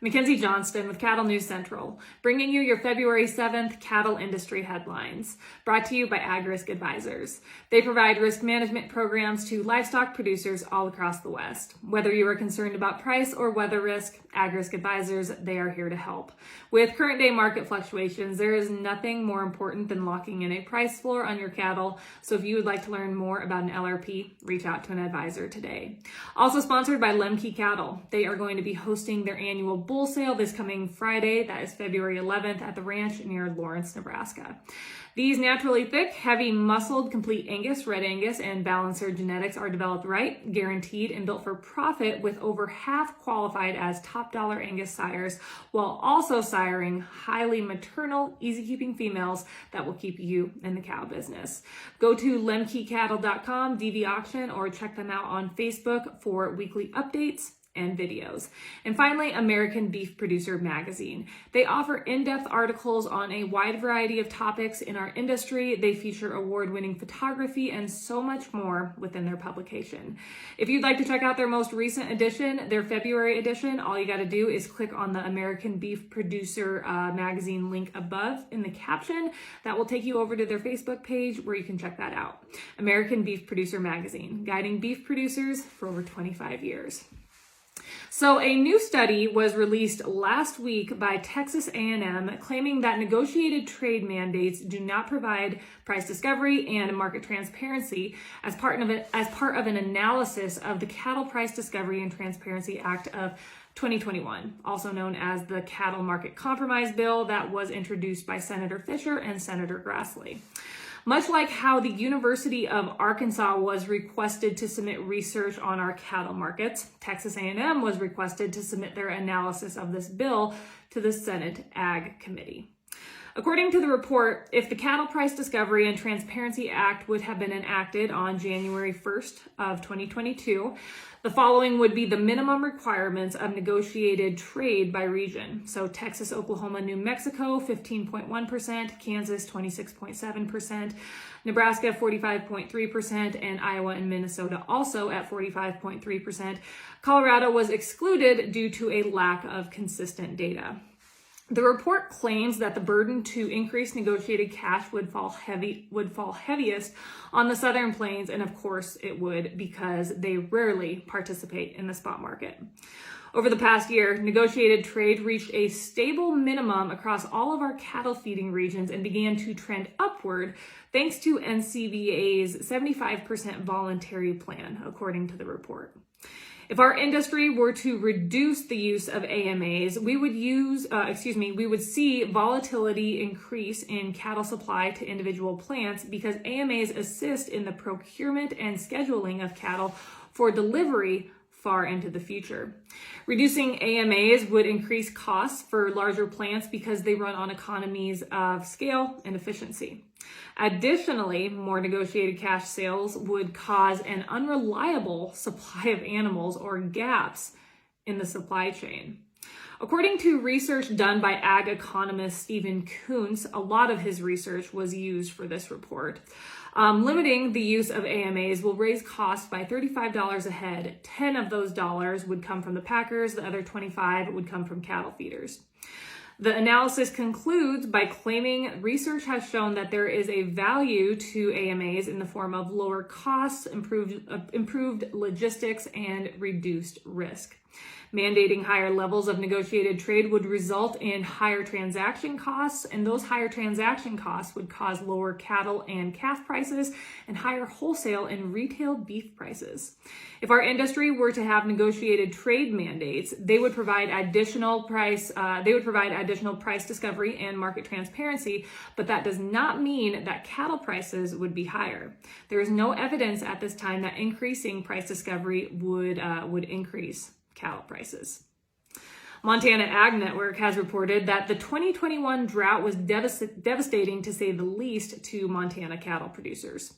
Mackenzie Johnston with Cattle News Central, bringing you your February 7th cattle industry headlines, brought to you by Ag Risk Advisors. They provide risk management programs to livestock producers all across the West. Whether you are concerned about price or weather risk, Ag Risk Advisors, they are here to help. With current day market fluctuations, there is nothing more important than locking in a price floor on your cattle. So if you would like to learn more about an LRP, reach out to an advisor today. Also sponsored by Lemke Cattle. They are going to be hosting their annual bull sale this coming Friday, that is February 11th, at the ranch near Lawrence, Nebraska. These naturally thick, heavy muscled, complete Angus, Red Angus, and Balancer genetics are developed right, guaranteed, and built for profit, with over half qualified as top dollar Angus sires, while also siring highly maternal, easy-keeping females that will keep you in the cow business. Go to lemkecattle.com, DV auction, or check them out on Facebook for weekly updates and videos. And finally, American Beef Producer Magazine. They offer in-depth articles on a wide variety of topics in our industry. They feature award-winning photography and so much more within their publication. If you'd like to check out their most recent edition, their February edition, all you got to do is click on the American Beef Producer Magazine link above in the caption. That will take you over to their Facebook page where you can check that out. American Beef Producer Magazine, guiding beef producers for over 25 years. So a new study was released last week by Texas A&M claiming that negotiated trade mandates do not provide price discovery and market transparency as part of an analysis of the Cattle Price Discovery and Transparency Act of 2021, also known as the Cattle Market Compromise Bill that was introduced by Senator Fisher and Senator Grassley. Much like how the University of Arkansas was requested to submit research on our cattle markets, Texas A&M was requested to submit their analysis of this bill to the Senate Ag Committee. According to the report, if the Cattle Price Discovery and Transparency Act would have been enacted on January 1st of 2022, the following would be the minimum requirements of negotiated trade by region. So Texas, Oklahoma, New Mexico, 15.1%, Kansas, 26.7%, Nebraska, 45.3%, and Iowa and Minnesota also at 45.3%. Colorado was excluded due to a lack of consistent data. The report claims that the burden to increase negotiated cash would fall heaviest on the Southern Plains, and of course it would, because they rarely participate in the spot market. Over the past year, negotiated trade reached a stable minimum across all of our cattle feeding regions and began to trend upward thanks to NCVA's 75% voluntary plan, according to the report. If our industry were to reduce the use of AMAs, we would see volatility increase in cattle supply to individual plants, because AMAs assist in the procurement and scheduling of cattle for delivery far into the future. Reducing AMAs would increase costs for larger plants because they run on economies of scale and efficiency. Additionally, more negotiated cash sales would cause an unreliable supply of animals, or gaps in the supply chain. According to research done by ag economist Stephen Kuntz, a lot of his research was used for this report. Limiting the use of AMAs will raise costs by $35 a head. 10 of those dollars would come from the packers, the other 25 would come from cattle feeders. The analysis concludes by claiming research has shown that there is a value to AMAs in the form of lower costs, improved logistics, and reduced risk. Mandating higher levels of negotiated trade would result in higher transaction costs, and those higher transaction costs would cause lower cattle and calf prices and higher wholesale and retail beef prices. If our industry were to have negotiated trade mandates, they would provide additional price discovery and market transparency, but that does not mean that cattle prices would be higher. There is no evidence at this time that increasing price discovery would increase cattle prices. Montana Ag Network has reported that the 2021 drought was devastating, to say the least, to Montana cattle producers.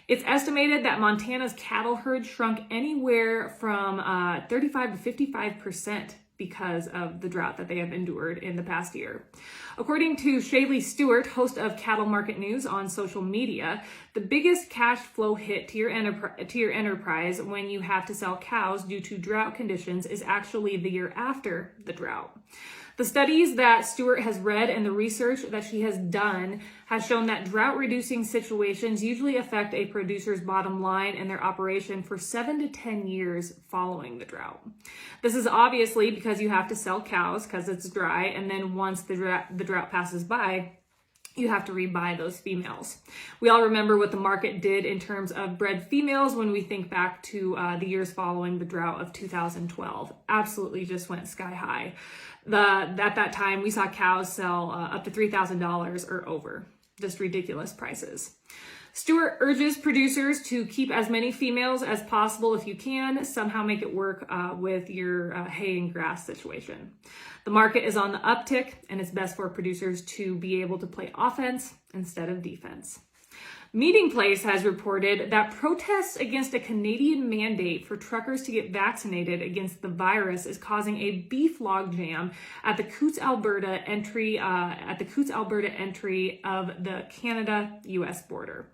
It's estimated that Montana's cattle herd shrunk anywhere from 35 to 55% because of the drought that they have endured in the past year. According to Shaylee Stewart, host of Cattle Market News on social media, the biggest cash flow hit to your enterprise when you have to sell cows due to drought conditions is actually the year after the drought. The studies that Stewart has read and the research that she has done has shown that drought-reducing situations usually affect a producer's bottom line and their operation for 7 to 10 years following the drought. This is obviously because you have to sell cows because it's dry, and then once the drought passes by, you have to rebuy those females. We all remember what the market did in terms of bred females when we think back to the years following the drought of 2012. Absolutely just went sky high. At that time, we saw cows sell up to $3,000 or over. Just ridiculous prices. Stewart urges producers to keep as many females as possible if you can, somehow make it work with your hay and grass situation. The market is on the uptick, and it's best for producers to be able to play offense instead of defense. Meeting Place has reported that protests against a Canadian mandate for truckers to get vaccinated against the virus is causing a beef logjam at the Coutts, Alberta entry of the Canada-US border.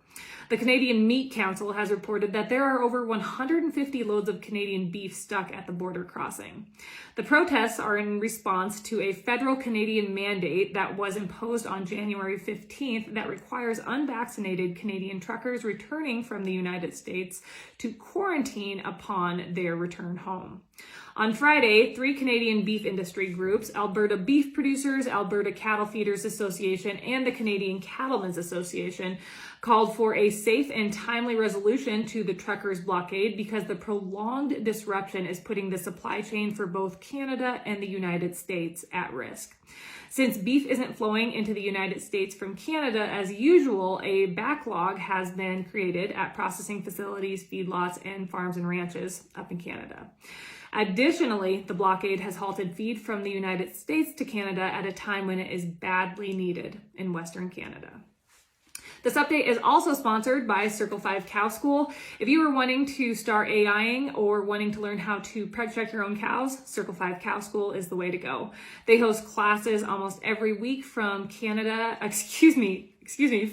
The Canadian Meat Council has reported that there are over 150 loads of Canadian beef stuck at the border crossing. The protests are in response to a federal Canadian mandate that was imposed on January 15th that requires unvaccinated Canadian truckers returning from the United States to quarantine upon their return home. On Friday, 3 Canadian beef industry groups, Alberta Beef Producers, Alberta Cattle Feeders Association, and the Canadian Cattlemen's Association, called for a safe and timely resolution to the truckers' blockade because the prolonged disruption is putting the supply chain for both Canada and the United States at risk. Since beef isn't flowing into the United States from Canada as usual, a backlog has been created at processing facilities, feedlots, and farms and ranches up in Canada. Additionally, the blockade has halted feed from the United States to Canada at a time when it is badly needed in Western Canada. This update is also sponsored by Circle 5 Cow School. If you are wanting to start AIing or wanting to learn how to prep check your own cows, Circle 5 Cow School is the way to go. They host classes almost every week from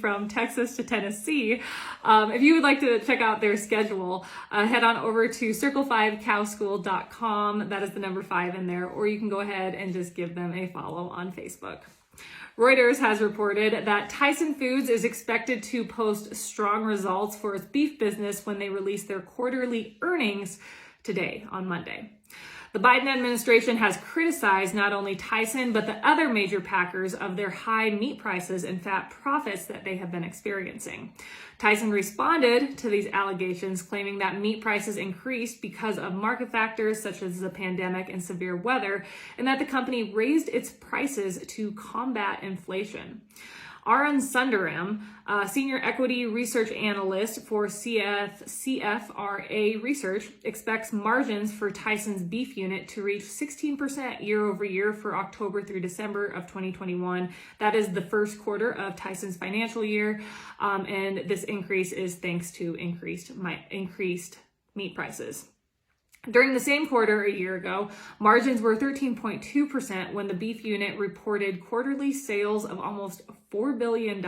from Texas to Tennessee. If you would like to check out their schedule, head on over to circle5cowschool.com. That is the number 5 in there, or you can go ahead and just give them a follow on Facebook. Reuters has reported that Tyson Foods is expected to post strong results for its beef business when they release their quarterly earnings today on Monday. The Biden administration has criticized not only Tyson, but the other major packers of their high meat prices and fat profits that they have been experiencing. Tyson responded to these allegations, claiming that meat prices increased because of market factors such as the pandemic and severe weather, and that the company raised its prices to combat inflation. Arun Sundaram, senior equity research analyst for CFRA Research, expects margins for Tyson's beef unit to reach 16% year over year for October through December of 2021. That is the first quarter of Tyson's financial year, and this increase is thanks to increased meat prices. During the same quarter a year ago, margins were 13.2% when the beef unit reported quarterly sales of almost $4 billion.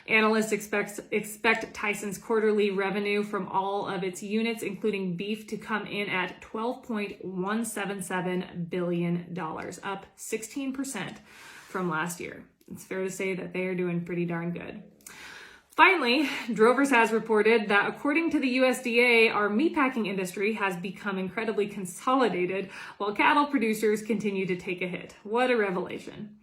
Analysts expect Tyson's quarterly revenue from all of its units, including beef, to come in at $12.177 billion, up 16% from last year. It's fair to say that they are doing pretty darn good. Finally, Drovers has reported that according to the USDA, our meatpacking industry has become incredibly consolidated while cattle producers continue to take a hit. What a revelation.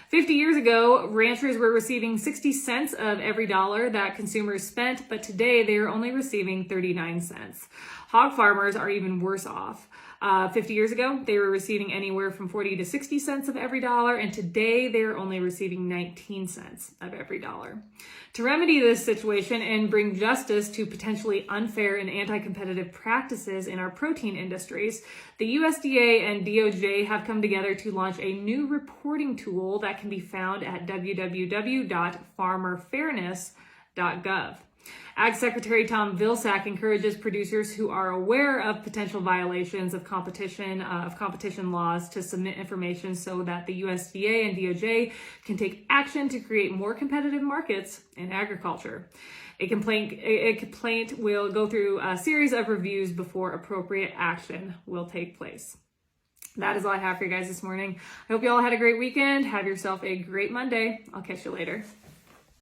50 years ago, ranchers were receiving 60 cents of every dollar that consumers spent, but today they are only receiving 39 cents. Hog farmers are even worse off. 50 years ago, they were receiving anywhere from 40 to 60 cents of every dollar, and today they're only receiving 19 cents of every dollar. To remedy this situation and bring justice to potentially unfair and anti-competitive practices in our protein industries, the USDA and DOJ have come together to launch a new reporting tool that can be found at www.farmerfairness.gov. Ag Secretary Tom Vilsack encourages producers who are aware of potential violations of competition laws to submit information so that the USDA and DOJ can take action to create more competitive markets in agriculture. A complaint will go through a series of reviews before appropriate action will take place. That is all I have for you guys this morning. I hope you all had a great weekend. Have yourself a great Monday. I'll catch you later.